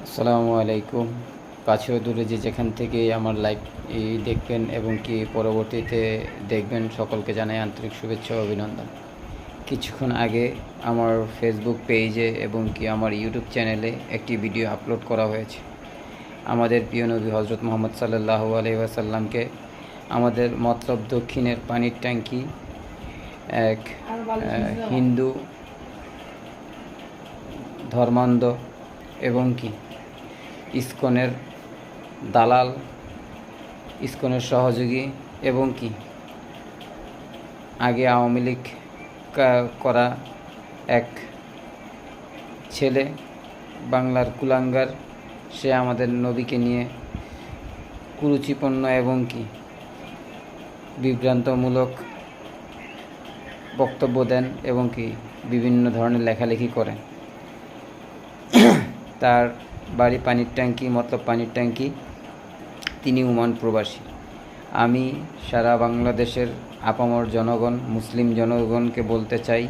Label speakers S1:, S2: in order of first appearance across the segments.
S1: আসসালামু আলাইকুম। কাছেও দূরে যে যেখান থেকেই আমার লাইভ দেখবেন এবং কি পরবর্তীতে দেখবেন, সকলকে জানাই আন্তরিক শুভেচ্ছা ও অভিনন্দন। কিছুক্ষণ আগে আমার ফেসবুক পেজে এবং কি আমার ইউটিউব চ্যানেলে একটি ভিডিও আপলোড করা হয়েছে। আমাদের প্রিয় নবী হজরত মুহাম্মদ সাল্লাল্লাহু আলাইহি ওয়াসাল্লামকে আমাদের মতলব দক্ষিণের পানির ট্যাঙ্কি এক হিন্দু ধর্মান্ধ এবং কি ইসকনের দালাল, ইসকনের সহযোগী এবং কি আগে আওয়ামী লীগ করা এক ছেলে, বাংলার কুলাঙ্গার, সে আমাদের নবীকে নিয়ে কুরুচিপূর্ণ এবং কি বিভ্রান্তমূলক বক্তব্য দেন এবং কি বিভিন্ন ধরনের লেখালেখি করেন। তার বাড়ি পানির ট্যাঙ্কি, মতলব পানির ট্যাঙ্কি। তিনি ওমান প্রবাসী। আমি সারা বাংলাদেশের আপামর জনগণ, মুসলিম জনগণকে বলতে চাই,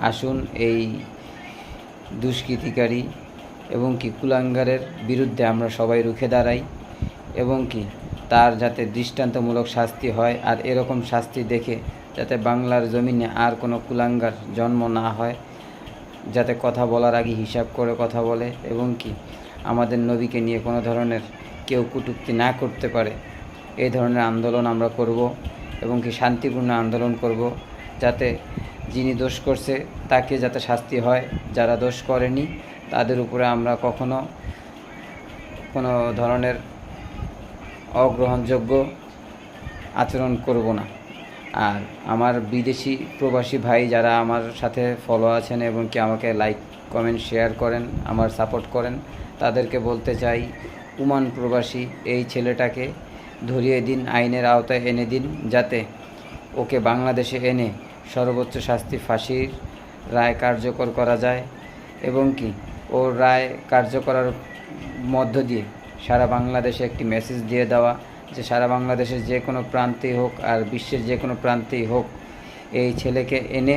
S1: আসুন এই দুষ্কৃতিকারী এবং কি কুলাঙ্গারের বিরুদ্ধে আমরা সবাই রুখে দাঁড়াই এবং কি তার যাতে দৃষ্টান্তমূলক শাস্তি হয়, আর এরকম শাস্তি দেখে যাতে বাংলার জমিনে আর কোনো কুলাঙ্গার জন্ম না হয়, যাতে কথা বলার আগে হিসাব করে কথা বলে এবং কি আমাদের নবীকে নিয়ে কোনো ধরনের কেউ কটূক্তি না করতে পারে। এই ধরনের আন্দোলন আমরা করব এবং কি শান্তিপূর্ণ আন্দোলন করব, যাতে যিনি দোষ করছে তাকে যাতে শাস্তি হয়, যারা দোষ করেনি তাদের উপরে আমরা কখনো কোনো ধরনের অগ্রহণযোগ্য আচরণ করব না। আর আমার বিদেশি প্রবাসী ভাই যারা আমার সাথে ফলো আছেন এবং কি আমাকে লাইক, কমেন্ট, শেয়ার করেন, আমার সাপোর্ট করেন, তাদেরকে বলতে চাই, ওমান প্রবাসী এই ছেলেটাকে ধরিয়ে দিন, আইনের আওতায় এনে দিন, যাতে ওকে বাংলাদেশে এনে সর্বোচ্চ শাস্তি, ফাঁসির রায় কার্যকর করা যায় এবং কি ওর রায় কার্যকরার মধ্য দিয়ে সারা বাংলাদেশে একটি মেসেজ দিয়ে দেওয়া যে সারা বাংলাদেশের যে কোনো প্রান্তেই হোক আর বিশ্বের যে কোনো প্রান্তেই হোক, এই ছেলেকে এনে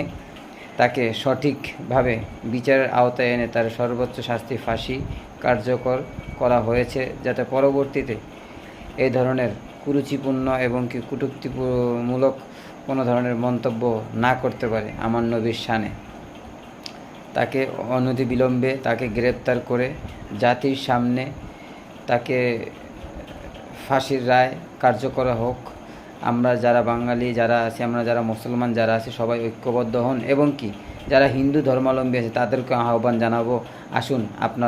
S1: তাকে সঠিকভাবে বিচারের আওতায় এনে তার সর্বোচ্চ শাস্তি, ফাঁসি কার্যকর করা হয়েছে, যাতে পরবর্তীতে এই ধরনের কুরুচিপূর্ণ এবং কি কটূক্তিমূলক কোনো ধরনের মন্তব্য না করতে পারে আমার নবীর শানে। তাকে অনতিবিলম্বে তাকে গ্রেপ্তার করে জাতির সামনে তাকে ফাঁসির রায় কার্যকর হোক। আমরা যারা বাঙালি যারা আছি, আমরা যারা মুসলমান যারা আছি, সবাই ঐক্যবদ্ধ হন এবং কি যারা হিন্দু ধর্মাবলম্বী আছে তাদেরকে আহ্বান জানাবো, আসুন আপনারা